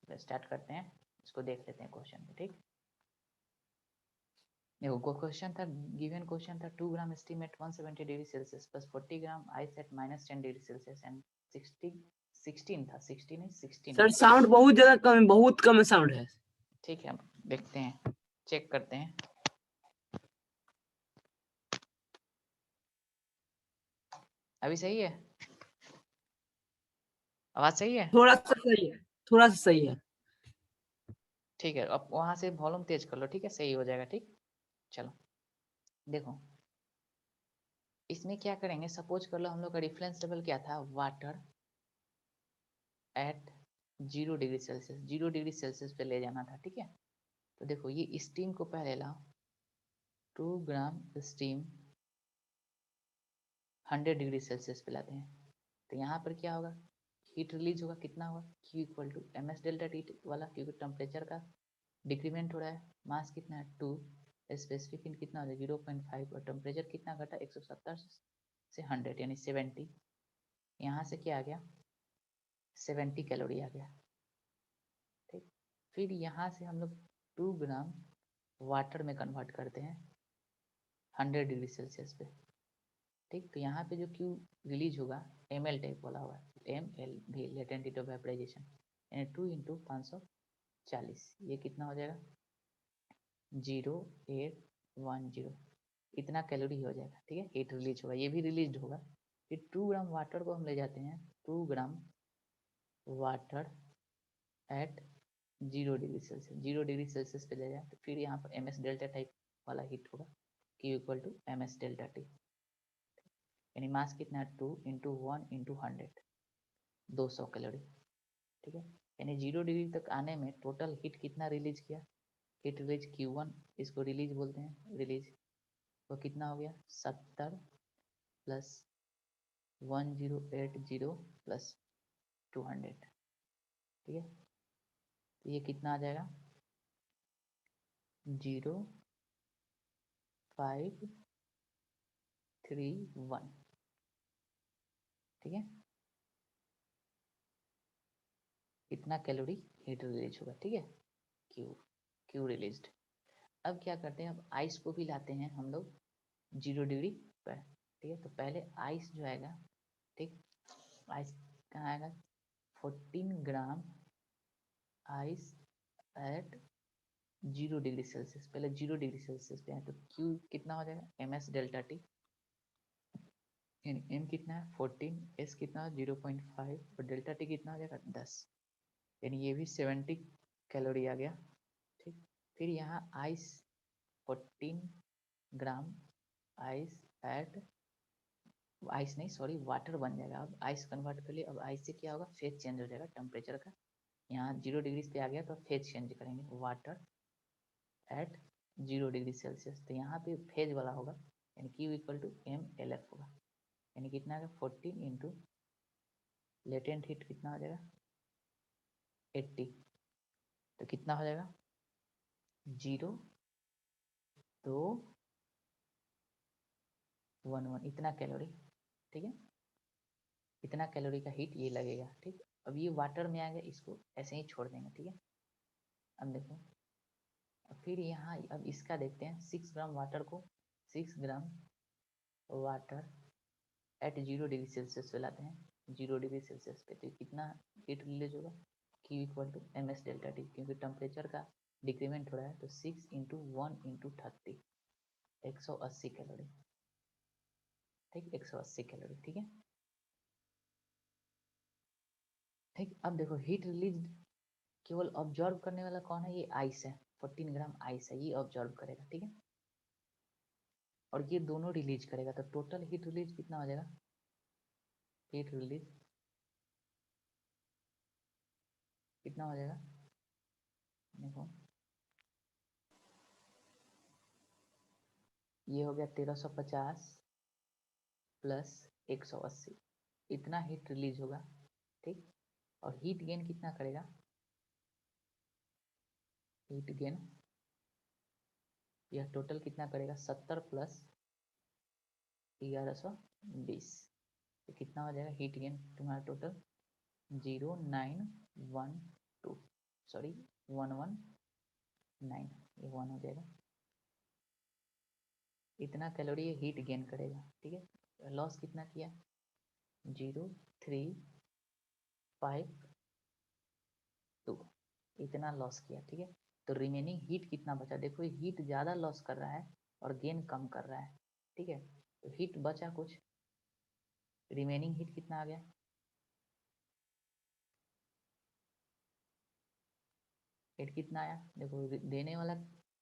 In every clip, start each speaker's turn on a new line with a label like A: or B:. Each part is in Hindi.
A: स्टार्ट करते हैं, इसको देख लेते हैं क्वेश्चन में। ठीक, देखो क्वेश्चन था, गिवन क्वेश्चन था 2 gram steam at 170 degree Celsius plus 40 gram ice at -10 degree Celsius and 16 था, 16 नहीं 16
B: सर साउंड बहुत ज्यादा कम है, बहुत कम साउंड है।
A: ठीक है, अब देखते हैं, चेक करते हैं। अभी सही है, आवाज सही है?
B: थोड़ा सा सही है, थोड़ा सा सही है।
A: ठीक है, अब वहां से वॉल्यूम तेज कर लो, ठीक है, सही हो जाएगा। ठीक, चलो देखो इसमें क्या करेंगे, सपोज कर लो हम लोग का रेफरेंस लेवल क्या था, water at 0 degree Celsius, 0 degree Celsius पे ले जाना था। ठीक है, तो देखो ये स्टीम को पहले लाओ, 2 ग्राम स्टीम 100 डिग्री सेल्सियस पे लाते हैं, तो यहाँ पर क्या होगा, हीट रिलीज होगा, कितना होगा, Q equal to M S delta T वाला, क्योंकि टेम्परेचर का डिक्रीमेंट हो रहा है, मास कितना है 2, स्पेसिफिक हीट कितना हो जाए 0.5, और टेम्परेचर कितना घटा 170 से 100 यानी 70, यहाँ से क्या आ गया 70 कैलोरी आ गया। ठीक, फिर यहाँ से हम लोग 2 ग्राम वाटर में कन्वर्ट करते हैं 100 डिग्री सेल्सियस पे। ठीक, तो यहाँ पे जो क्यू रिलीज होगा ml टाइप वाला होगा, ml भी लेटेंट हीट ऑफ वेपराइजेशन, यानी 2 इंटू 540, ये कितना हो जाएगा 0810, इतना कैलोरी हो जाएगा। ठीक है, हीट रिलीज होगा, ये भी रिलीज होगा। फिर 2 ग्राम वाटर को हम ले जाते हैं, 2 gram water at 0 degree Celsius, 0 degree Celsius पे ले जाए, तो फिर यहाँ पर एम एस डेल्टा टाइप वाला हीट होगा, Q equal to M S delta T, यानी मास कितना है 2 इंटू 1 इंटू 100, 200 कैलोरी। ठीक है, यानी 0 डिग्री तक आने में टोटल हीट कितना रिलीज किया, हीट रिलीज Q1, इसको रिलीज बोलते हैं, रिलीज वो कितना हो गया 70 प्लस 1080 प्लस 200। ठीक है, तो ये कितना आ जाएगा 0531। ठीक है, इतना कैलोरी हीट रिलीज होगा। ठीक है, क्यू रिलीज्ड। अब क्या करते हैं, अब आइस को भी लाते हैं हम लोग 0 डिग्री पर। ठीक है, तो पहले आइस जो आएगा, ठीक, आइस कहाँ आएगा 14 ग्राम आइस एट 0 डिग्री सेल्सियस, पहले 0 डिग्री सेल्सियस पे है, तो क्यू कितना हो जाएगा M S delta T, M कितना है 14, एस कितना 0.5, और डेल्टा टी कितना हो जाएगा 10, यानी ये भी 70 कैलोरी आ गया। ठीक, फिर यहाँ आइस 14 ग्राम आइस एट, आइस नहीं सॉरी वाटर बन जाएगा, अब आइस कन्वर्ट कर लिए, अब आइस से क्या होगा फेज चेंज हो जाएगा टेम्परेचर का, यहाँ 0 डिग्री पे आ गया तो फेज चेंज करेंगे, वाटर एट 0 डिग्री सेल्सियस, तो यहाँ पे फेज वाला होगा, यानी Q equal to M L F होगा, यानी कितना आएगा 14 इंटू लेटेंट हीट कितना हो जाएगा 80, तो कितना हो जाएगा 0211, इतना कैलोरी। ठीक है, इतना कैलोरी का हीट ये लगेगा। ठीक, अब ये वाटर में आ गया, इसको ऐसे ही छोड़ देंगे। ठीक है, अब देखो, अब फिर यहाँ अब इसका देखते हैं, 6 ग्राम वाटर को, 6 gram water at 0 degree Celsius पे लाते हैं, 0 डिग्री सेल्सियस पे, तो कितना हीट रिलीज होगा Q equal to M S delta T, क्योंकि टेम्परेचर का डिक्रीमेंट हो रहा है, तो 6 इंटू 1 इंटू 30, 180 कैलोरी। ठीक, 180 कैलोरी। ठीक है, ठीक, अब देखो हीट रिलीज केवल ऑब्जर्व करने वाला कौन है, ये आइस है, 14 ग्राम आइस है, ये ऑब्जर्व करेगा। ठीक है, और ये दोनों रिलीज करेगा, तो टोटल हीट रिलीज कितना हो जाएगा, हीट रिलीज कितना हो जाएगा, देखो ये हो गया 1350 प्लस 180, इतना हीट रिलीज होगा। ठीक, और हीट गेन कितना करेगा, हीट गेन यह टोटल कितना करेगा 70 प्लस 1120, तो कितना हो जाएगा हीट गेन तुम्हारा टोटल 0912। सॉरी 119, ये 1 हो जाएगा। इतना कैलोरी ये हीट गेन करेगा, ठीक है। लॉस कितना किया, 0.352, इतना लॉस किया, ठीक है। तो रिमेनिंग हीट कितना बचा, देखो ये हीट ज़्यादा लॉस कर रहा है और गेन कम कर रहा है, ठीक है। तो हीट बचा कुछ, रिमेनिंग हीट कितना आ गया, हीट कितना आया, देखो देने वाला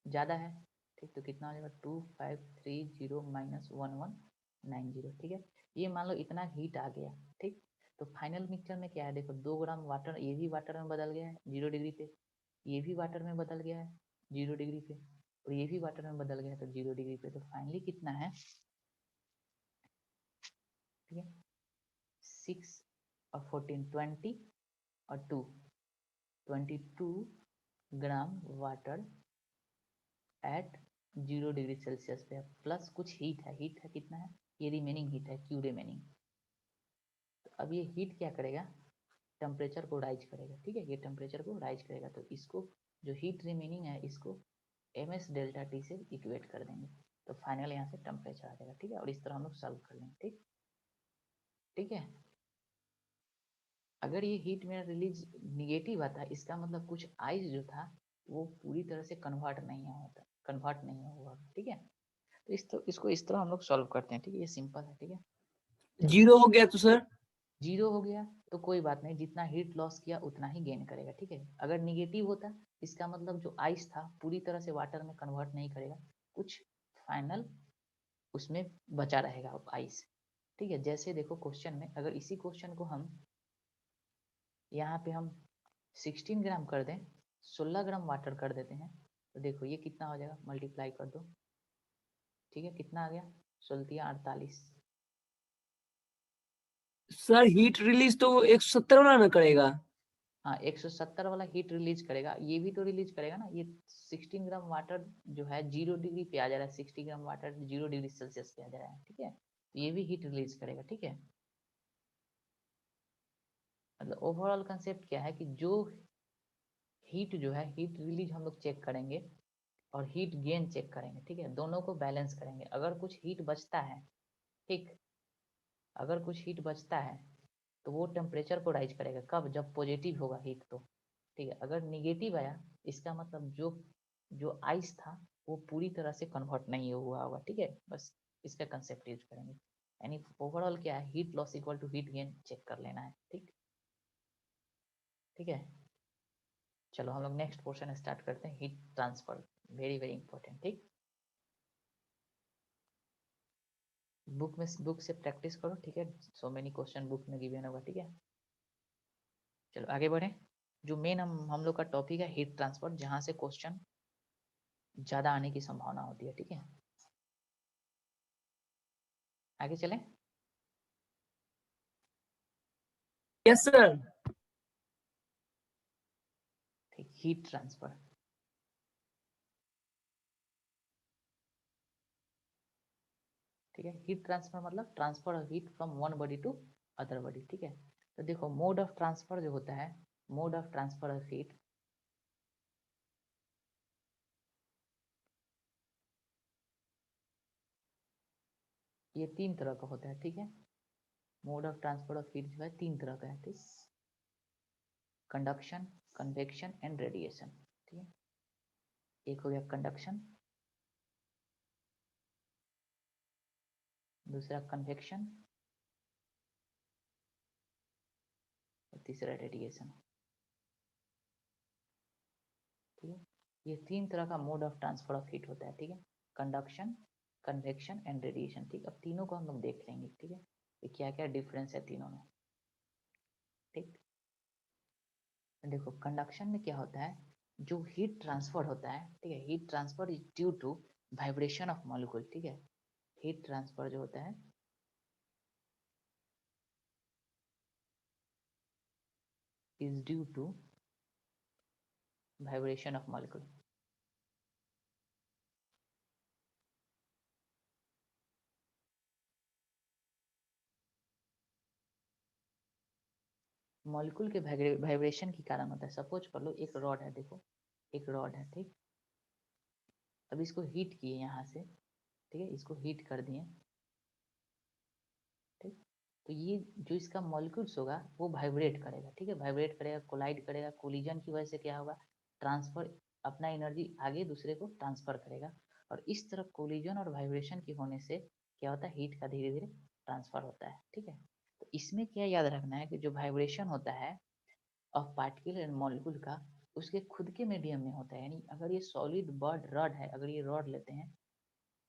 A: ज़्यादा है, ठीक। तो कितना हो जाएगा 2530 माइनस 1190, ठीक है। ये मान लो इतना हीट आ गया, ठीक। तो फाइनल मिक्सचर में क्या है, देखो 2 ग्राम वाटर, ये भी वाटर में बदल गया है 0 डिग्री पे, ये भी वाटर में बदल गया है 0 डिग्री पे, और ये भी वाटर में बदल गया है तो 0 डिग्री पे। तो फाइनली कितना है, ठीक है, 6 और 14 20 और 2 22 ग्राम वाटर एट 0 डिग्री सेल्सियस पे, प्लस कुछ हीट है, हीट है कितना है, ये रिमेनिंग हीट है, क्यू रिमेनिंग। तो अब ये हीट क्या करेगा, टेम्परेचर को राइज करेगा, ठीक है, ये टेम्परेचर को राइज करेगा। तो इसको जो हीट रिमेनिंग है इसको ms डेल्टा टी से इक्वेट कर देंगे, तो फाइनल यहाँ से टेम्परेचर आ जाएगा, ठीक है। और इस तरह हम लोग सॉल्व कर लेंगे, ठीक, ठीक है। अगर ये हीट मेरा रिलीज निगेटिव आता है, इसका मतलब कुछ आइस जो था वो पूरी तरह से कन्वर्ट नहीं हुआ, ठीक है। तो इसको इस तरह हम लोग सॉल्व करते हैं, ठीक है, ये सिंपल है, ठीक है।
B: 0 हो गया तो सर,
A: 0 हो गया तो कोई बात नहीं, जितना हीट लॉस किया उतना ही गेन करेगा, ठीक है। अगर निगेटिव होता, इसका मतलब जो आइस था पूरी तरह से वाटर में कन्वर्ट नहीं करेगा, कुछ फाइनल उसमें बचा रहेगा आइस, ठीक है। जैसे देखो क्वेश्चन में, अगर इसी क्वेश्चन को हम यहाँ पे हम 16 ग्राम कर दें, 16 ग्राम वाटर कर देते हैं, तो देखो ये कितना हो जाएगा, मल्टीप्लाई कर दो, ठीक है, कितना आ गया, 16 48।
B: सर हीट रिलीज तो 170 वाला ना करेगा।
A: हाँ 170 वाला हीट रिलीज करेगा, ये भी तो रिलीज करेगा ना। ये 16 ग्राम वाटर जो है 0 डिग्री पे आ जा रहा है, 60 ग्राम वाटर 0 डिग्री सेल्सियस पे आ जा रहा है, ठीक है। तो ये भी हीट रिलीज करेगा, ठीक है। मतलब ओवरऑल कंसेप्ट क्या है कि जो हीट जो है, हीट रिलीज हम लोग चेक करेंगे और हीट गेन चेक करेंगे, ठीक है, दोनों को बैलेंस करेंगे। अगर कुछ हीट बचता है, ठीक, अगर कुछ हीट बचता है तो वो टेम्परेचर को राइज करेगा, कब, जब पॉजिटिव होगा हीट, तो ठीक है। अगर निगेटिव आया, इसका मतलब जो जो आइस था वो पूरी तरह से कन्वर्ट नहीं हुआ होगा, ठीक है। बस इसका कंसेप्ट यूज करेंगे, यानी ओवरऑल क्या है, heat loss equal to heat gain check कर लेना है, ठीक, ठीक है। चलो हम लोग नेक्स्ट पोर्शन स्टार्ट करते हैं, heat transfer, very very important, ठीक। बुक से प्रैक्टिस करो, ठीक है, सो मेनी क्वेश्चन बुक में गिवन होगा, ठीक है। चलो आगे बढ़े, जो मेन हम लोग का टॉपिक है हीट ट्रांसफर, जहां से क्वेश्चन ज्यादा आने की संभावना होती है, ठीक है। आगे चलें,
B: यस सर।
A: ठीक, हीट ट्रांसफर, ठीक है। हीट ट्रांसफर मतलब transfer of heat from one body to other body, ठीक है। तो देखो मोड ऑफ ट्रांसफर जो होता है, mode of transfer of heat, ये 3 तरह का होता है, ठीक है। Mode of transfer of heat जो है 3 तरह का है, ठीक, कंडक्शन, कन्वेक्शन एंड रेडिएशन, ठीक है। एक हो गया कंडक्शन, दूसरा कन्वेक्शन और तीसरा रेडिएशन, ठीक है। ये 3 तरह का mode of transfer of heat होता है, ठीक है, कंडक्शन, कन्वेक्शन एंड रेडिएशन, ठीक। अब तीनों को हम लोग देख लेंगे, ठीक है, कि क्या क्या डिफरेंस है तीनों में, ठीक। देखो कंडक्शन में क्या होता है, जो हीट ट्रांसफर होता है, ठीक है, heat transfer is due to vibration of molecule, ठीक है। हीट ट्रांसफर जो होता है is due to vibration of molecule, molecule के वाइब्रेशन के कारण होता है। सपोज कर लो एक रॉड है, देखो एक रॉड है, ठीक। अब इसको हीट किए यहाँ से, ठीक है, इसको हीट कर दिए, ठीक। तो ये जो इसका मॉलिक्यूल्स होगा वो वाइब्रेट करेगा, ठीक है, वाइब्रेट करेगा, कोलाइड करेगा, कोलिजन की वजह से क्या होगा, ट्रांसफर, अपना एनर्जी आगे दूसरे को ट्रांसफर करेगा। और इस तरह कोलिजन और वाइब्रेशन की होने से क्या होता है, हीट का धीरे धीरे ट्रांसफर होता है, ठीक है। तो इसमें क्या याद रखना है कि जो वाइब्रेशन होता है ऑफ पार्टिकल एंड मॉलिक्यूल का, उसके खुद के मीडियम में होता है। यानी अगर ये सॉलिड बॉड रॉड है, अगर ये रॉड लेते हैं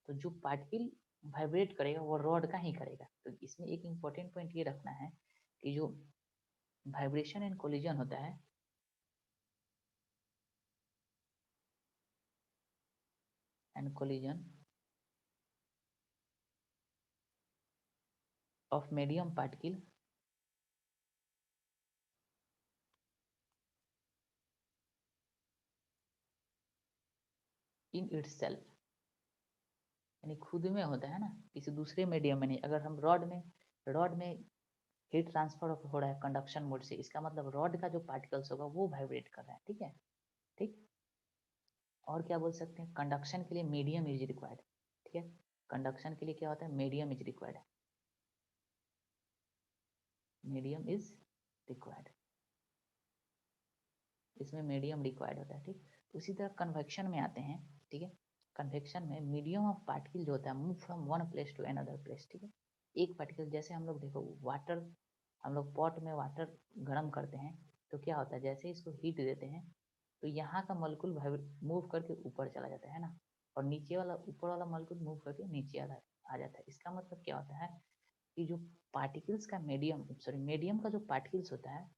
A: तो जो पार्टिकल वाइब्रेट करेगा वो रॉड का ही करेगा। तो इसमें एक इम्पोर्टेंट पॉइंट ये रखना है कि जो वाइब्रेशन एंड कोलिजन होता है, and collision of medium particle in itself, यानी खुद में होता है ना, किसी दूसरे मीडियम में नहीं। अगर हम रॉड में हीट ट्रांसफर हो रहा है कंडक्शन मोड से, इसका मतलब रॉड का जो पार्टिकल्स होगा वो वाइब्रेट कर रहा है, ठीक है, ठीक। और क्या बोल सकते हैं, कंडक्शन के लिए मीडियम इज रिक्वायर्ड, ठीक है। कंडक्शन के लिए क्या होता है, medium is required, medium is required, इसमें मीडियम रिक्वायर्ड होता है, ठीक। उसी तरह कन्वेक्शन में आते हैं, ठीक है। कन्वेक्शन में मीडियम ऑफ पार्टिकल जो होता है move from one place to another place, ठीक है। एक पार्टिकल, जैसे हम लोग देखो वाटर, हम लोग पॉट में वाटर गर्म करते हैं तो क्या होता है, जैसे इसको हीट देते हैं तो यहाँ का मॉलिक्यूल मूव करके ऊपर चला जाता है ना, और नीचे वाला, ऊपर वाला मॉलिक्यूल मूव करके नीचे आ जाता है। इसका मतलब क्या होता है कि जो पार्टिकल्स का मीडियम, सॉरी मीडियम का जो पार्टिकल्स होता है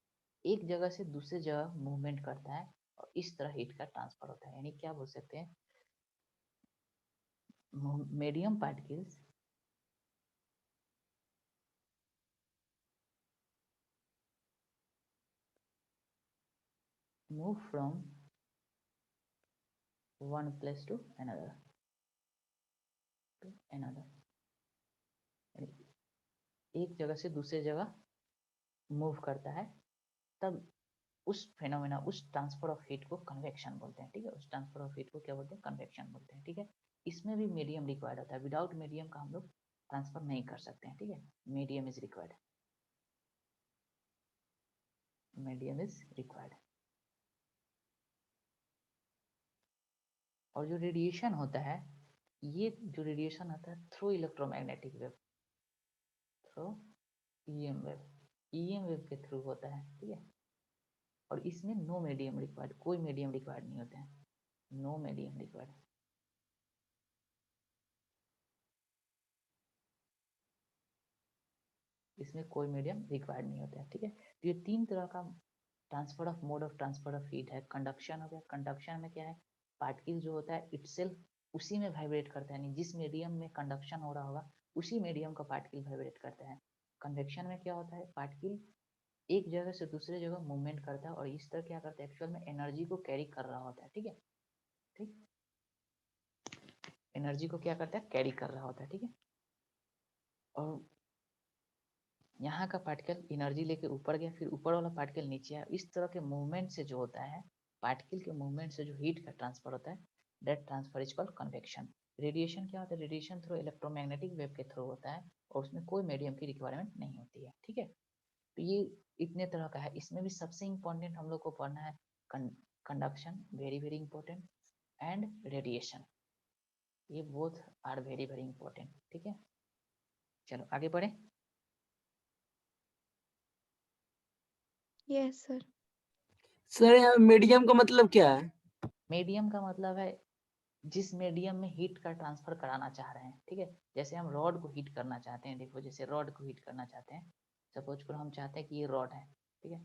A: एक जगह से दूसरे जगह मूवमेंट करता है और इस तरह हीट का ट्रांसफर होता है। यानी क्या बोल सकते हैं, medium particles move from one place to another, एक जगह से दूसरे जगह मूव करता है, तब उस फेनोमेना, उस ट्रांसफर ऑफ हीट को कन्वेक्शन बोलते हैं, ठीक है। उस ट्रांसफर ऑफ हीट को क्या बोलते हैं, कन्वेक्शन बोलते हैं, ठीक है। इसमें भी मीडियम रिक्वायर्ड होता है, विदाउट मीडियम का हम लोग ट्रांसफर नहीं कर सकते हैं, ठीक है। Medium is required, medium is required. और जो रेडिएशन होता है, ये जो रेडिएशन होता है through electromagnetic wave, through EM wave, EM wave के थ्रू होता है, ठीक है। और इसमें नो मीडियम रिक्वायर्ड, कोई मीडियम रिक्वायर्ड नहीं होता है, नो मीडियम रिक्वायर्ड। इसमें कोई मीडियम रिक्वायर्ड नहीं होता है, ठीक है। तो ये तीन तरह का transfer of mode of transfer of heat है। कंडक्शन हो गया, कंडक्शन में क्या है, पार्टिकल जो होता है इटसेल्फ उसी में वाइब्रेट करता है, यानी जिस मीडियम में कंडक्शन हो रहा होगा उसी मीडियम का पार्टिकल वाइब्रेट करता है। कन्वेक्शन में क्या होता है, पार्टिकल एक जगह से दूसरे जगह मूवमेंट करता है और इस तरह क्या करता है, एक्चुअल में एनर्जी को कैरी कर रहा होता है, ठीक है, ठीक। एनर्जी को क्या करता है, कैरी कर रहा होता है, ठीक है। और यहाँ का पार्टिकल एनर्जी लेके ऊपर गया, फिर ऊपर वाला पार्टिकल नीचे आया, इस तरह के मूवमेंट से जो होता है, पार्टिकल के मूवमेंट से जो हीट का ट्रांसफर होता है, that transfer is called convection. Radiation क्या होता है, रेडिएशन थ्रू इलेक्ट्रोमैग्नेटिक वेव के थ्रू होता है और उसमें कोई मीडियम की रिक्वायरमेंट नहीं होती है, ठीक है। तो ये इतने तरह का है। इसमें भी सबसे इंपॉर्टेंट हम लोग को पढ़ना है conduction, very very important, and radiation, ये both are very very important, ठीक है। चलो आगे बढ़े।
C: Yes sir.
B: सर यहाँ मीडियम का मतलब क्या है?
A: मीडियम का मतलब है जिस मीडियम में हीट का ट्रांसफर कराना चाह रहे हैं, ठीक है। जैसे हम रॉड को हीट करना चाहते हैं, देखो जैसे रॉड को हीट करना चाहते हैं, सपोज करो हम चाहते हैं कि ये रॉड है, ठीक है।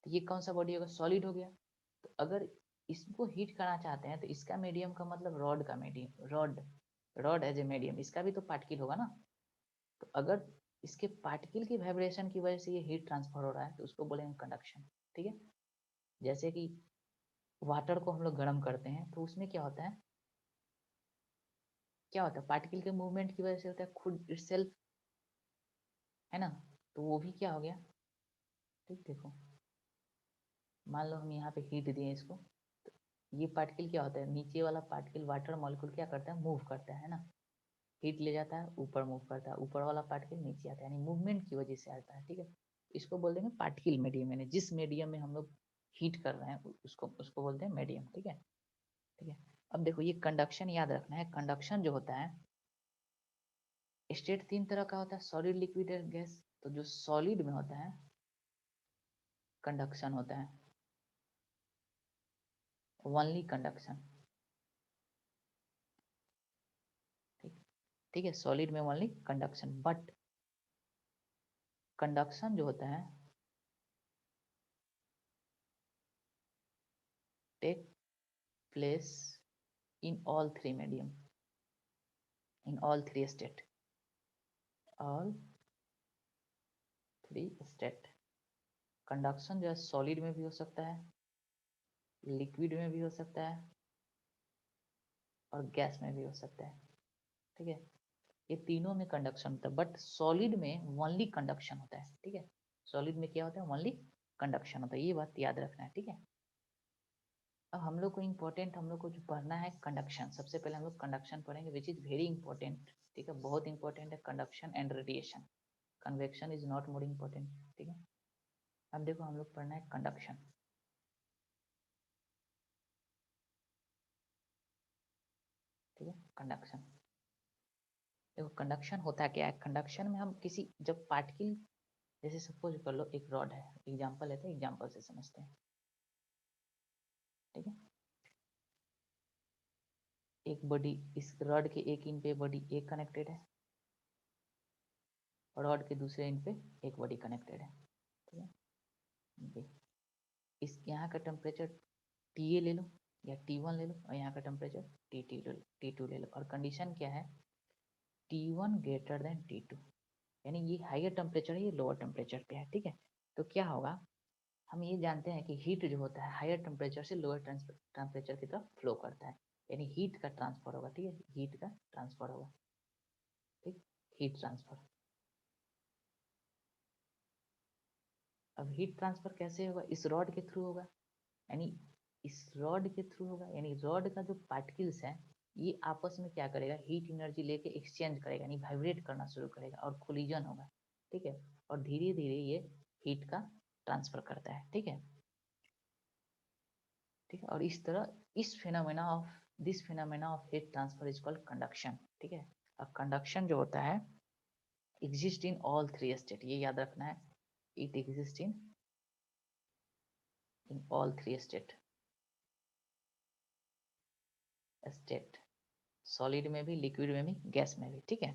A: तो ये कौन सा बॉडी होगा, सॉलिड हो गया। तो अगर इसको हीट करना चाहते हैं तो इसका मीडियम का मतलब रॉड का medium, rod as a medium, इसका भी तो पार्टिकल होगा ना। तो अगर इसके पार्टिकल की वाइब्रेशन की वजह से ये हीट ट्रांसफर हो रहा है तो उसको बोलेंगे कंडक्शन, ठीक है। जैसे कि वाटर को हम लोग गर्म करते हैं तो उसमें क्या होता है, क्या होता है, पार्टिकल के मूवमेंट की वजह से होता है खुद इटसेल्फ, है ना। तो वो भी क्या हो गया, ठीक, देखो मान लो हम यहाँ पे हीट दिए इसको, तो ये पार्टिकल क्या होता है, नीचे वाला पार्टिकल वाटर मॉलिक्यूल क्या करता है, मूव करता है ना, हीट ले जाता है ऊपर मूव करता है, ऊपर वाला पार्टिकल नीचे आता है, यानी मूवमेंट की वजह से आता है। ठीक है, इसको बोल देंगे पार्टिकल मीडियम, यानी जिस मीडियम में हम लोग हीट कर रहे हैं उसको उसको बोलते हैं मीडियम। ठीक है, ठीक है। अब देखो ये कंडक्शन याद रखना है, कंडक्शन जो होता है, स्टेट तीन तरह का होता है, सॉलिड, लिक्विड और गैस। तो जो सॉलिड में होता है कंडक्शन होता है ओनली कंडक्शन। ठीक, ठीक है, सॉलिड में ओनली कंडक्शन, बट कंडक्शन जो होता है take place in all three medium, in all three state, all three state. Conduction जो है सॉलिड में भी हो सकता है, लिक्विड में भी हो सकता है और गैस में भी हो सकता है। ठीक है, ये तीनों में कंडक्शन होता है, बट सॉलिड में ओनली कंडक्शन होता है। ठीक है, सॉलिड में क्या होता है, ओनली कंडक्शन होता है, ये बात याद रखना है। ठीक है, अब हम लोग को इम्पोर्टेंट, हम लोग को जो पढ़ना है कंडक्शन, सबसे पहले हम लोग कंडक्शन पढ़ेंगे, विच इज वेरी इंपॉर्टेंट। ठीक है, बहुत इंपॉर्टेंट है conduction and radiation, convection is not more important. ठीक है, अब देखो हम लोग पढ़ना है कंडक्शन। ठीक है, कंडक्शन, देखो कंडक्शन होता क्या है, कंडक्शन में हम किसी जब पार्टिकल, जैसे सपोज कर लो एक रॉड है, एग्जांपल लेते हैं, एग्जांपल से समझते हैं। ठीक है, एक बॉडी, इस रॉड के एक इन पे बॉडी एक कनेक्टेड है, रॉड के दूसरे इन पे एक बॉडी कनेक्टेड है। ठीक है, इस यहाँ का टेम्परेचर TA ले लो या T1 ले लो, और यहाँ का टेम्परेचर T2 ले लो, और कंडीशन क्या है, T1 ग्रेटर देन T2, यानी ये हाइयर टेम्परेचर है, ये लोअर टेम्परेचर पे है। ठीक है, तो क्या होगा, हम ये जानते हैं कि हीट जो होता है हायर टेम्परेचर से लोअर टेम्परेचर की तरफ फ्लो करता है, यानी हीट का ट्रांसफर होगा। ठीक है, हीट का ट्रांसफर होगा। ठीक, हीट ट्रांसफर। अब हीट ट्रांसफर कैसे होगा, इस रॉड के थ्रू होगा, यानी इस रॉड के थ्रू होगा, यानी रॉड का जो पार्टिकल्स है ये आपस में क्या करेगा, हीट एनर्जी लेके एक्सचेंज करेगा, यानी वाइब्रेट करना शुरू करेगा और कोलिजन होगा। ठीक है, और धीरे धीरे ये हीट का ट्रांसफर करता है। ठीक है, ठीक है, और इस तरह इस phenomena of this phenomena of heat transfer is called conduction. ठीक है, अब कंडक्शन जो होता है exist in all three state, ये याद रखना है, it exist in all three state, state solid में भी, लिक्विड में भी, गैस में भी। ठीक है,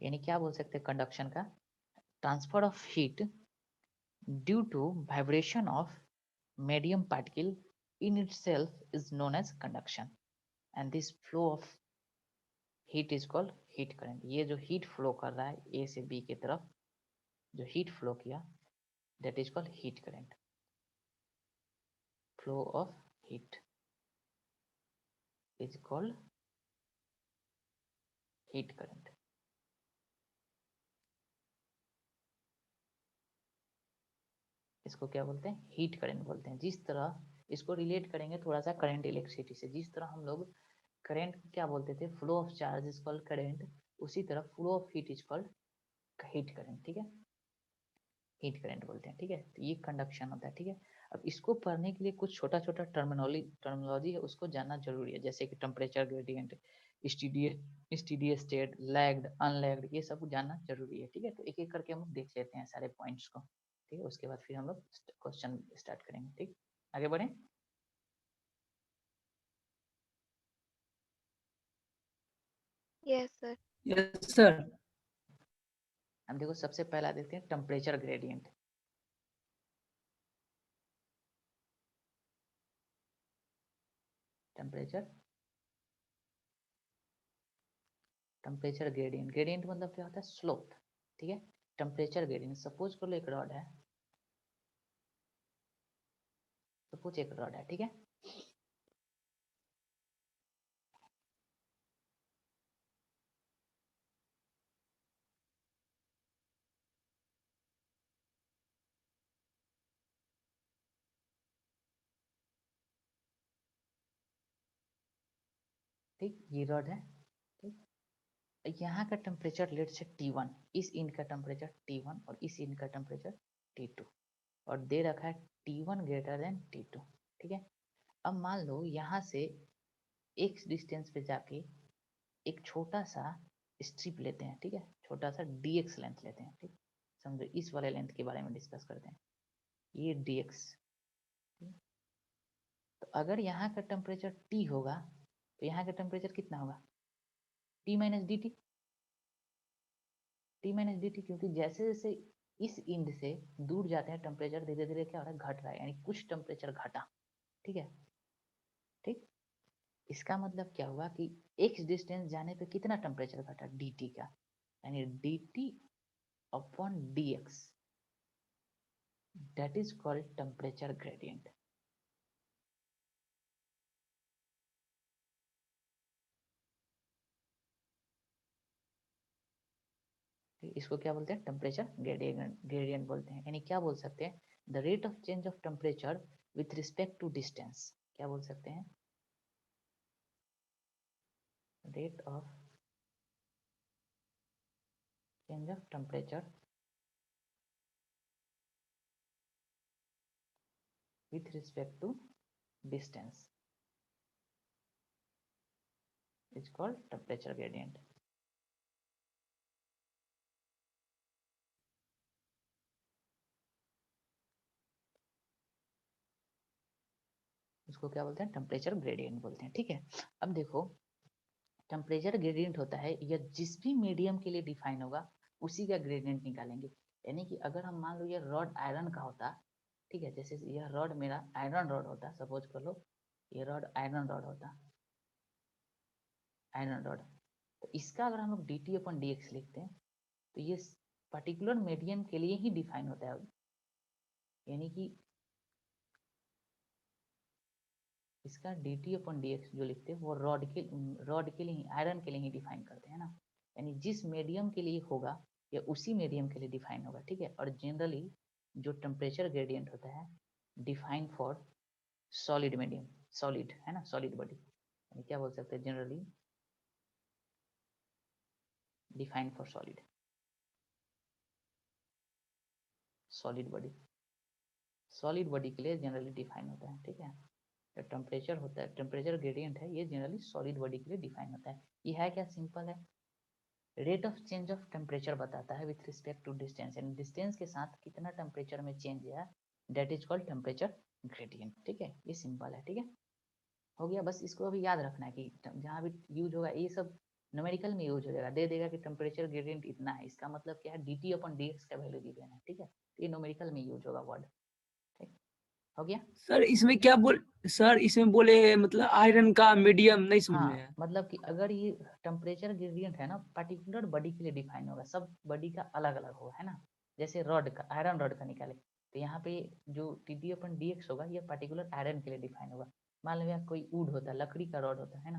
A: यानी क्या बोल सकते हैं कंडक्शन का, transfer of heat due to vibration of medium particle in itself is known as conduction, and this flow of heat is called heat current। ये जो heat flow कर रहा है A से B की तरफ, जो heat flow किया, that is called heat current, flow of heat is called heat current। इसको क्या बोलते हैं, हीट करंट बोलते हैं। जिस तरह इसको रिलेट करेंगे थोड़ा सा करंट इलेक्ट्रिसिटी से, जिस तरह हम लोग करंट क्या बोलते थे, flow of charge is called current, उसी तरह flow of heat is called heat current. ठीक है, हीट करंट बोलते हैं। ठीक है, तो ये कंडक्शन होता है। ठीक है, अब इसको पढ़ने के लिए कुछ छोटा छोटा टर्मिनोलॉजी है, उसको जानना जरूरी है, जैसे कि temperature gradient, steady state, lagged, unlagged, ये सब जानना जरूरी है। ठीक है, तो एक एक करके हम लोग देख लेते हैं सारे पॉइंट्स को। ठीक है, उसके बाद फिर हम लोग क्वेश्चन स्टार्ट करेंगे। ठीक, आगे बढ़े।
C: Yes sir.
B: Yes sir.
A: हम देखो सबसे पहला देखते हैं temperature gradient. Temperature temperature gradient, gradient मतलब क्या होता है, स्लोप। ठीक है, टेम्परेचर ग्रेडियंट, सपोज कर लो एक रॉड है, सपोज एक रॉड है। ठीक है, ठीक, ये रॉड है। ठीक, यहाँ का टेम्परेचर लेट से T1, इस इंड का टेम्परेचर T1 और इस इंड का टेम्परेचर T2, और दे रखा है T1 ग्रेटर देन T2। ठीक है, अब मान लो यहाँ से x डिस्टेंस पे जाके एक छोटा सा स्ट्रिप लेते हैं। ठीक है, छोटा सा dx लेंथ लेते हैं। ठीक, समझो इस वाले लेंथ के बारे में डिस्कस करते हैं, ये dx। तो अगर यहाँ का टेम्परेचर T होगा तो यहाँ का टेम्परेचर कितना होगा? T minus D T, T minus D T, क्योंकि जैसे जैसे इस इंड से दूर जाते हैं टेम्परेचर धीरे धीरे क्या हो रहा है, घट रहा है, यानी कुछ टेम्परेचर घटा। ठीक है, ठीक, इसका मतलब क्या हुआ कि x डिस्टेंस जाने पे कितना टेम्परेचर घटा, dt का, यानी dt upon dx, that is called temperature gradient. इसको क्या बोलते हैं? टेम्परेचर ग्रेडियंट बोलते हैं। यानी क्या बोल सकते हैं? The rate of change of temperature with respect to distance. क्या बोल सकते हैं? Rate of change of temperature with respect to distance is called temperature gradient। इसको क्या बोलते हैं? टेम्परेचर ग्रेडियंट बोलते हैं। ठीक है, अब देखो टेम्परेचर ग्रेडियंट होता है या जिस भी मीडियम के लिए डिफाइन होगा उसी का ग्रेडियंट निकालेंगे। यानी कि अगर हम मान लो ये रॉड आयरन का होता, ठीक है, जैसे यह रॉड मेरा आयरन रॉड होता, सपोज कर लो ये रॉड आयरन रॉड होता, आयरन रॉड, तो इसका अगर हम लोग डी टी अपन डी एक्स लिखते हैं तो ये पर्टिकुलर मीडियम के लिए ही डिफाइन होता है। यानी कि इसका डी टी अपन डी एक्स जो लिखते हैं वो रॉड के लिए ही, आयरन के लिए ही डिफाइन करते हैं ना। यानी जिस मीडियम के लिए होगा या उसी मीडियम के लिए डिफाइन होगा। ठीक है, और जनरली जो टेम्परेचर ग्रेडियंट होता है define for solid medium, solid है ना, सॉलिड बॉडी, यानी क्या बोल सकते हैं? Generally define for solid, solid body, solid body के लिए जनरली डिफाइन होता है। ठीक है, जो टेम्परेचर होता है, टेम्परेचर ग्रेडियंट है, ये जनरली सॉलिड बॉडी के लिए डिफाइन होता है। ये है क्या? सिंपल है, rate of change of temperature बताता है विथ रिस्पेक्ट टू डिस्टेंस, यानी डिस्टेंस के साथ कितना टेम्परेचर में चेंज है, that is called temperature gradient. ठीक है, ये सिंपल है। ठीक है, हो गया। बस इसको अभी याद रखना है कि जहाँ भी यूज होगा ये सब न्यूमेरिकल में यूज हो जाएगा, दे देगा कि टेम्परेचर ग्रेडियंट इतना है, इसका मतलब क्या है? डी टी अपन डी एक्स का वैल्यू दी देना है। ठीक है, ये न्यूमेरिकल में यूज होगा वर्ड। ठीक, हो गया।
B: सर इसमें क्या बोल सर इसमें बोले मतलब आयरन का मीडियम नहीं समझ में
A: हाँ,
B: आया।
A: मतलब कि अगर ये टेम्परेचर ग्रेडियंट है ना, पर्टिकुलर बॉडी के लिए डिफाइन होगा, सब बॉडी का अलग अलग होगा, है ना। जैसे रॉड का, आयरन रॉड का निकाले तो यहाँ पे जो टी डी अपन डी एक्स होगा ये पर्टिकुलर आयरन के लिए डिफाइन होगा। मान लो कोई वुड होता है, लकड़ी का रॉड होता है ना,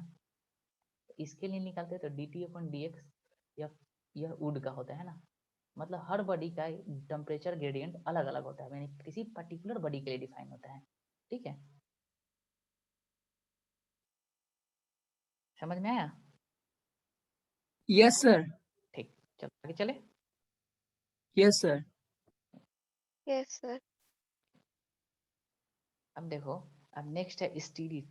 A: तो इसके लिए निकालते हैं तो डी टी अपन डी एक्स या यह वुड का होता है ना। मतलब हर बॉडी का टेम्परेचर ग्रेडियंट अलग अलग होता है, यानी किसी पर्टिकुलर बॉडी के लिए डिफाइन होता है। ठीक है, समझ में आया?
B: Yes sir.
A: ठीक, चलो आगे चले।
B: Yes sir.
C: Yes, sir.
A: अब देखो, अब नेक्स्ट है steady,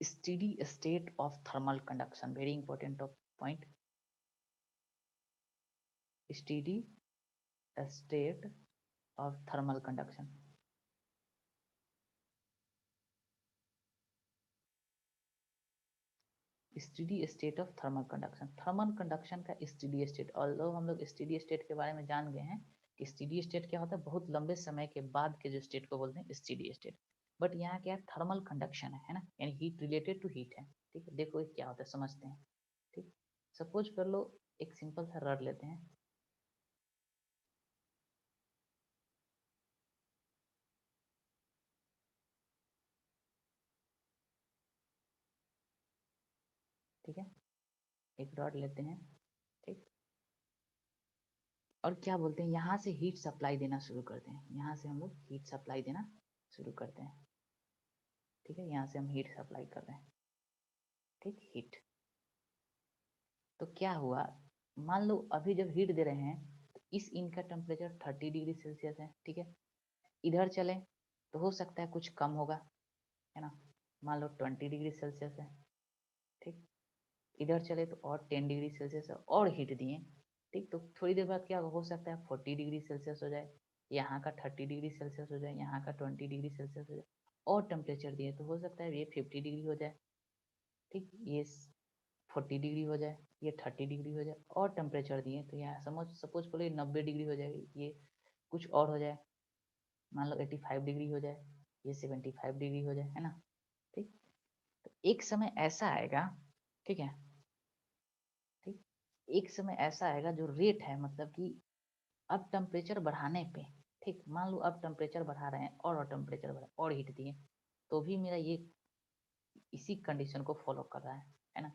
A: steady state of thermal conduction, very important point, steady state of thermal conduction. Steady state of thermal conduction, thermal conduction का स्टीडी स्टेट, ऑल्दो हम लोग स्टीडी स्टेट के बारे में जान गए हैं कि स्टीडी स्टेट क्या होता है, बहुत लंबे समय के बाद के जो स्टेट को बोलते हैं स्टीडी स्टेट। बट यहाँ क्या है? थर्मल कंडक्शन है ना, यानी हीट रिलेटेड टू हीट है। ठीक है, देखो ये क्या होता है समझते हैं। ठीक, सपोज कर लो एक सिंपल सा रॉड लेते हैं, ठीक है, एक रॉड लेते हैं। ठीक, और क्या बोलते हैं, यहाँ से हीट सप्लाई देना शुरू करते हैं, यहाँ से हम लोग हीट सप्लाई देना शुरू करते हैं। ठीक है, यहाँ से हम हीट सप्लाई कर रहे हैं। ठीक, हीट तो क्या हुआ, मान लो अभी जब हीट दे रहे हैं तो इस इनका टेम्परेचर 30 डिग्री सेल्सियस है, ठीक है। इधर चले तो हो सकता है कुछ कम होगा, है ना, मान लो 20 डिग्री सेल्सियस है, ठीक। इधर चले तो और 10 डिग्री सेल्सियस और हीट दिए, ठीक। तो थोड़ी देर बाद क्या हो सकता है 40 डिग्री सेल्सियस हो जाए, यहाँ का 30 डिग्री सेल्सियस हो जाए, यहाँ का 20 डिग्री सेल्सियस हो जाए, और टेम्परेचर दिए तो हो सकता है ये 50 डिग्री हो जाए, ठीक। ये 40 डिग्री हो जाए, ये 30 डिग्री हो जाए, और टेम्परेचर दिए तो यहाँ सपोज करो 90 डिग्री हो जाएगी, ये कुछ और हो जाए, मान लो 85 डिग्री हो जाए, ये 75 डिग्री हो जाए, है ना, ठीक। तो एक समय ऐसा आएगा, ठीक है, ठीक, एक समय ऐसा आएगा जो रेट है, मतलब कि अब टेम्परेचर बढ़ाने पे, ठीक, मान लो अब टेम्परेचर बढ़ा रहे हैं और टेम्परेचर बढ़ा और हीट दिए तो भी मेरा ये इसी कंडीशन को फॉलो कर रहा है ना।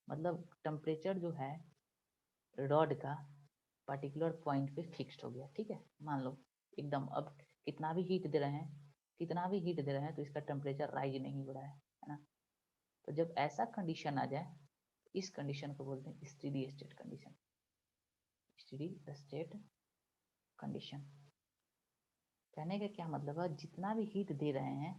A: मतलब टेम्परेचर जो है रॉड का पर्टिकुलर पॉइंट पे फिक्स्ड हो गया, ठीक है। मान लो एकदम अब कितना भी हीट दे रहे हैं, कितना भी हीट दे रहे हैं तो इसका टेम्परेचर राइज नहीं हो रहा है ना। तो जब ऐसा कंडीशन आ जाए, इस कंडीशन को बोलते हैं steady state condition, steady state condition. कहने का क्या मतलब है, जितना भी हीट दे रहे हैं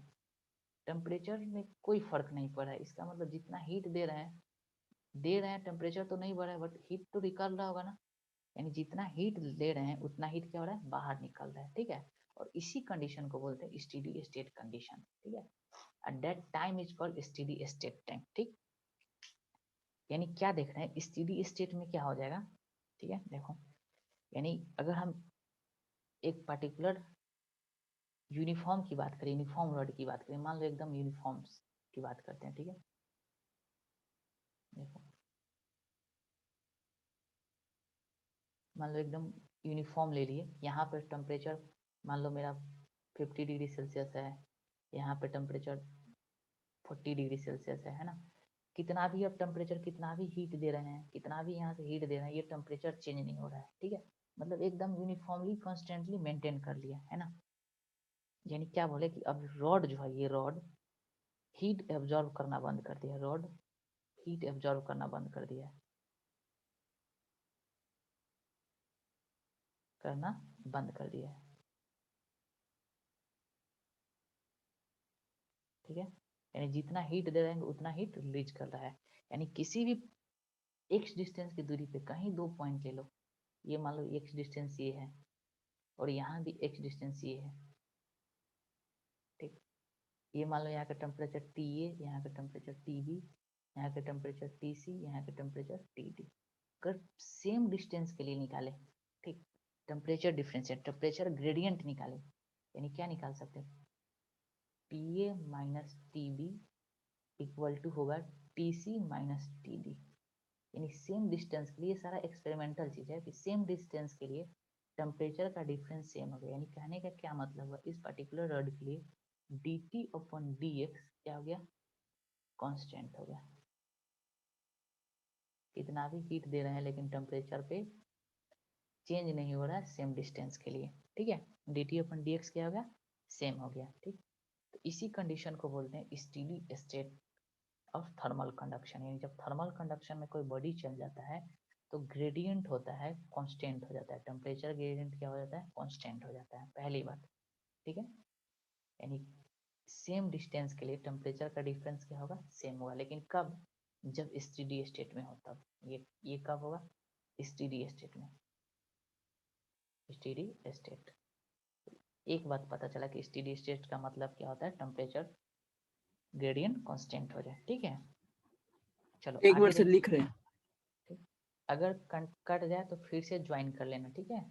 A: टेम्परेचर में कोई फर्क नहीं पड़ रहा है, इसका मतलब जितना हीट दे रहे हैं टेम्परेचर तो नहीं बढ़ा है, बट हीट तो निकल रहा होगा ना, यानी जितना हीट ले रहे हैं उतना हीट क्या हो रहा है, बाहर निकल रहा है, ठीक है। और इसी कंडीशन को बोलते हैं स्टेडी स्टेट कंडीशन, ठीक है। At that time is called steady state time, ठीक। यानी क्या देख रहे हैं, स्टेडी स्टेट में क्या हो जाएगा, ठीक है, देखो, यानी अगर हम एक पर्टिकुलर यूनिफॉर्म की बात करें, यूनिफॉर्म रॉड की बात करें, मान लो एकदम यूनिफॉर्म्स की बात करते हैं, ठीक है। देखो मान लो एकदम यूनिफॉर्म ले लिए, यहाँ पर टेम्परेचर मान लो मेरा 50 डिग्री सेल्सियस है, यहाँ पे टेम्परेचर 40 डिग्री सेल्सियस है ना। कितना भी अब टेम्परेचर, कितना भी हीट दे रहे हैं, कितना भी यहाँ से हीट दे रहे हैं, ये टेम्परेचर चेंज नहीं हो रहा है, ठीक है। मतलब एकदम यूनिफॉर्मली कॉन्स्टेंटली मेंटेन कर लिया है ना। यानी क्या बोले कि अब रॉड जो है, ये रॉड हीट एब्जॉर्ब करना बंद कर दिया, रॉड हीट एब्जॉर्ब करना बंद कर दिया, करना बंद कर दिया है, ठीक है। यानी जितना हीट दे रहे हैं उतना हीट रिलीज कर रहा है। यानी किसी भी एक्स डिस्टेंस की दूरी पे कहीं दो पॉइंट ले लो, ये मान लो एक्स डिस्टेंस ये है और यहाँ भी एक्स डिस्टेंस ये है, ठीक। ये मान लो यहाँ का टेम्परेचर टी ए, यहाँ का टेम्परेचर टी बी, यहाँ का टेम्परेचर टी सी, यहाँ का टेम्परेचर टी डी। अगर सेम डिस्टेंस के लिए निकाले, ठीक, टेम्परेचर डिफरेंस है, टेम्परेचर ग्रेडियंट निकाले, यानी क्या निकाल सकते हैं, T A minus T B equal to होगा T C minus T D. यानी सेम डिस्टेंस के लिए, सारा एक्सपेरिमेंटल चीज है कि सेम डिस्टेंस के लिए टेम्परेचर का डिफरेंस सेम हो गया। यानी कहने का क्या मतलब हुआ, इस पर्टिकुलर रॉड के लिए D T upon D x क्या हो गया, कांस्टेंट हो गया। कितना भी हीट दे रहे हैं लेकिन टेम्परेचर पे चेंज नहीं हो रहा है सेम डिस्टेंस के लिए, ठीक है। डी टी अपन डी एक्स क्या हो गया, सेम हो गया, ठीक। तो इसी कंडीशन को बोलते हैं steady state of thermal conduction. यानी जब थर्मल कंडक्शन में कोई बॉडी चल जाता है तो ग्रेडियंट होता है कांस्टेंट हो जाता है, टेम्परेचर ग्रेडियंट क्या हो जाता है, कांस्टेंट हो जाता है, पहली बात, ठीक है। यानी सेम डिस्टेंस के लिए टेम्परेचर का डिफरेंस क्या होगा, सेम होगा, लेकिन कब, जब स्टेडी स्टेट में हो तब। ये कब होगा, स्टेडी स्टेट में, स्टेडी स्टेट। एक बात पता चला कि स्टेडी स्टेट का मतलब क्या होता है, टेम्परेचर ग्रेडियंट कांस्टेंट हो जाए, ठीक है। चलो
B: एक
A: आगे
B: मिनट से
A: देखते
B: लिख रहे
A: हैं,
B: हैं।
A: ठीक। अगर कट जाए तो फिर से ज्वाइन कर लेना, ठीक है।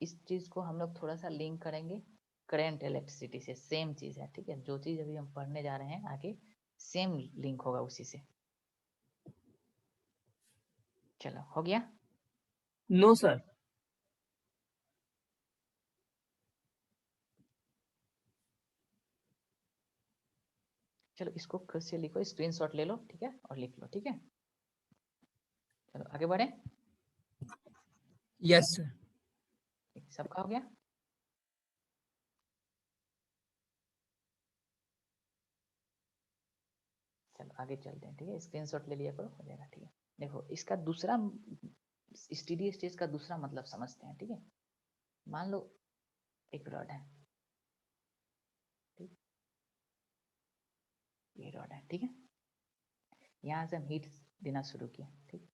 A: इस चीज को हम लोग थोड़ा सा लिंक करेंगे करंट इलेक्ट्रिसिटी से, सेम चीज है, ठीक है। जो चीज अभी हम पढ़ने जा रहे हैं आगे सेम लिंक होगा उसी से। चलो हो गया।
B: No sir.
A: चलो इसको फिर से लिखो, स्क्रीनशॉट ले लो, ठीक है, और लिख लो, ठीक है। चलो आगे बढ़े,
B: यस सर।
A: सबका हो गया। चलो आगे चलते हैं, ठीक है, स्क्रीनशॉट ले लिया करो, हो जाएगा, ठीक है। देखो इसका दूसरा स्टेडी स्टेट का दूसरा मतलब समझते हैं, ठीक है। मान लो एक रॉड है, ठीक, ये रॉड है, ठीक है, यहाँ से हम हीट देना शुरू किए, ठीक,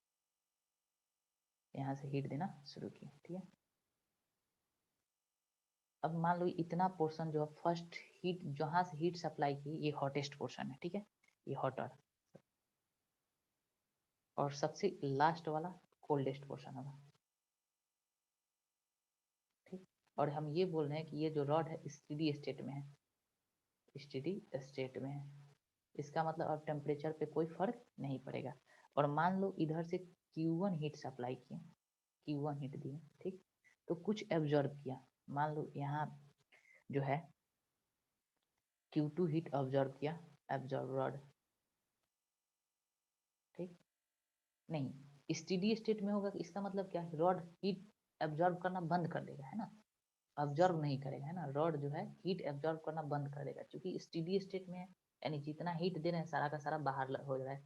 A: यहाँ से हीट देना शुरू किए, ठीक है। अब मान लो इतना पोर्शन जो है फर्स्ट हीट जहां से हीट सप्लाई की, ये हॉटेस्ट पोर्शन है, ठीक है, ये हॉटर, और सबसे लास्ट वाला कोल्डेस्ट पोर्शन होगा, ठीक। और हम ये बोल रहे हैं कि ये जो रॉड है स्टेडी स्टेट में है, स्टेडी स्टेट में है, इसका मतलब अब टेम्परेचर पे कोई फर्क नहीं पड़ेगा। और मान लो इधर से Q1 हीट सप्लाई किए, Q1 हीट दिए, ठीक, तो कुछ एब्जॉर्ब किया, मान लो यहाँ जो है Q2 हीट ऑब्जर्व किया, एब्जॉर्ब रॉड, ठीक, नहीं स्टेडी स्टेट में होगा, इसका मतलब क्या है, रॉड हीट एब्जॉर्ब करना बंद कर देगा, है ना, ऑब्जर्व नहीं करेगा, है ना, रॉड जो है हीट एब्जॉर्ब करना बंद कर देगा, क्योंकि स्टेडी स्टेट में है, यानी जितना हीट दे रहे हैं सारा का सारा बाहर हो रहा है।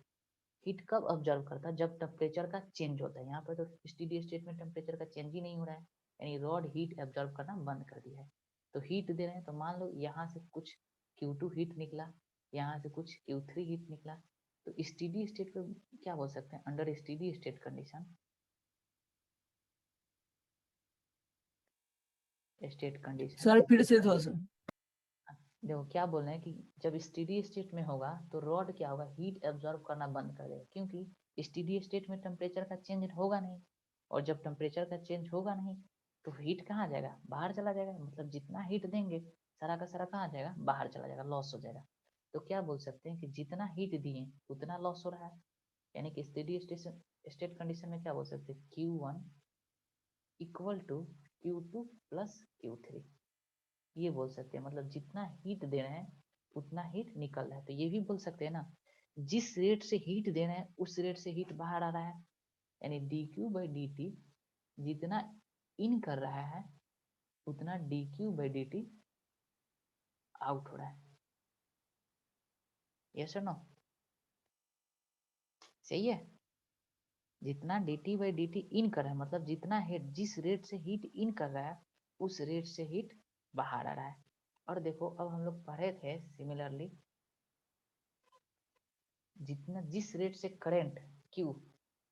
A: हीट कब ऑब्जर्व करता है, जब टेम्परेचर का चेंज होता है, यहाँ पर तो स्टेडी स्टेट में टेम्परेचर का चेंज ही नहीं हो रहा है, यानी रॉड हीट एब्जॉर्ब करना बंद कर दिया है। तो हीट दे रहे हैं, तो मान लो यहाँ से कुछ Q2 हीट निकला, यहाँ से कुछ Q3 हीट निकला, तो स्टेडी स्टेट को क्या बोल सकते हैं, under steady state condition, state condition,
B: sir फिर से थोड़ा सा।
A: देखो क्या बोल रहे हैं कि जब स्टेडी स्टेट में होगा तो रॉड क्या होगा, हीट एब्जॉर्ब करना बंद कर देगा, क्योंकि स्टेडी स्टेट में टेम्परेचर का चेंज होगा नहीं, और जब टेम्परेचर का चेंज होगा नहीं तो हीट कहाँ जाएगा, बाहर चला जाएगा, मतलब जितना हीट देंगे सारा का सारा कहाँ जाएगा, बाहर चला जाएगा, लॉस हो जाएगा। तो क्या बोल सकते हैं कि जितना हीट दिए उतना लॉस हो रहा है, यानी कि स्टेडी स्टेट कंडीशन में क्या बोल सकते हैं, Q1 equal to Q2 plus Q3, ये बोल सकते हैं, मतलब जितना हीट दे रहे हैं उतना हीट निकल रहा है। तो ये भी बोल सकते हैं ना, जिस रेट से हीट दे रहे हैं उस रेट से हीट बाहर आ रहा है, यानी dQ/dt जितना इन कर रहा है उतना dQ/dt आउट हो रहा है, यस और नो, सही है। जितना dt/dt इन कर रहा है, मतलब जितना हीट, जिस रेट से हीट इन कर रहा है उस रेट से हीट बाहर आ रहा है। और देखो अब हम लोग पढ़े थे सिमिलरली, जितना जिस रेट से करंट Q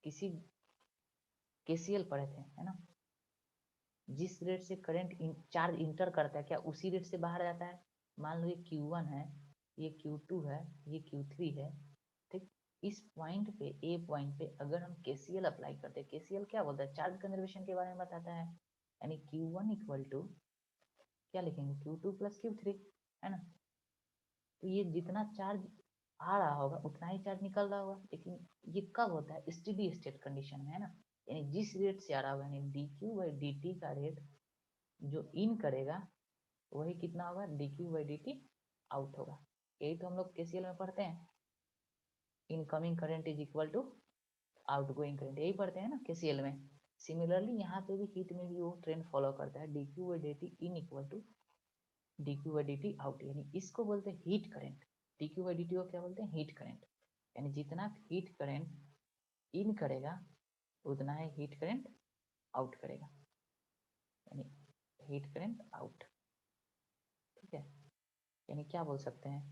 A: किसी KCL पढ़े थे, है ना, जिस रेट से करंट चार्ज इंटर करता है क्या उसी रेट से बाहर जाता है। मान लो ये Q1 है, ये Q2 है, ये Q3 है, ठीक, इस पॉइंट पे ए पॉइंट पे अगर हम KCL अप्लाई करते हैं, KCL क्या बोलता है, चार्ज कंजर्वेशन के बारे में बताता है, यानी Q1 इक्वल टू क्या लिखेंगे, Q2 प्लस Q3, है ना। तो ये जितना चार्ज आ रहा होगा उतना ही चार्ज निकल रहा होगा, लेकिन ये कब होता है, स्टेडी स्टेट कंडीशन में, है ना, यानी जिस रेट से आ रहा होगा, यानी dQ/dt का रेट जो इन करेगा वही कितना होगा, dQ/dt आउट होगा। यही तो हम लोग KCL में पढ़ते हैं, incoming current is equal to outgoing current, यही पढ़ते हैं ना KCL में। सिमिलरली यहाँ पे भी हीट में भी वो ट्रेंड फॉलो करता है, dQ/dt in equal to dQ/dt out, यानी इसको बोलते हैं हीट करंट, dQ/dt को क्या बोलते हैं, हीट करंट, यानी जितना हीट करंट इन करेगा उतना ही हीट करंट आउट करेगा, यानी हीट करंट आउट, ठीक है। यानी क्या बोल सकते हैं,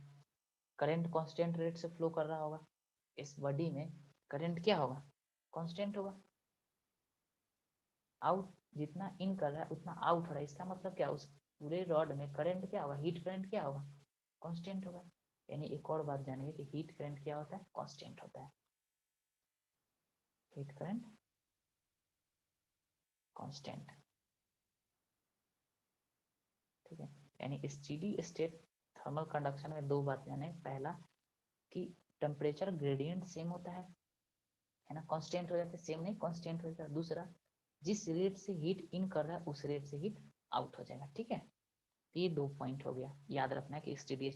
A: करंट कांस्टेंट रेट से फ्लो कर रहा होगा, इस बॉडी में करंट क्या होगा, कांस्टेंट होगा, आउट जितना इन कर रहा है उतना आउट हो रहा है, इसका मतलब क्या, उस पूरे रॉड में करंट क्या होगा, हीट करंट क्या होगा, कांस्टेंट होगा। यानी एक और बात जानिए कि हीट करंट क्या होता है, कांस्टेंट होता है, हीट करंट कांस्टेंट, ठीक है। यानी स्टेडी स्टेट थर्मल कंडक्शन में दो बात जाने, पहला कि टेम्परेचर ग्रेडियंट सेम होता है ना, कांस्टेंट हो जाता है, सेम नहीं कांस्टेंट हो जाता है। दूसरा जिस रेट से हीट इन कर रहा है उस रेट से हीट आउट हो जाएगा, ठीक है। ये दो पॉइंट हो गया, याद रखना है कि स्टेडी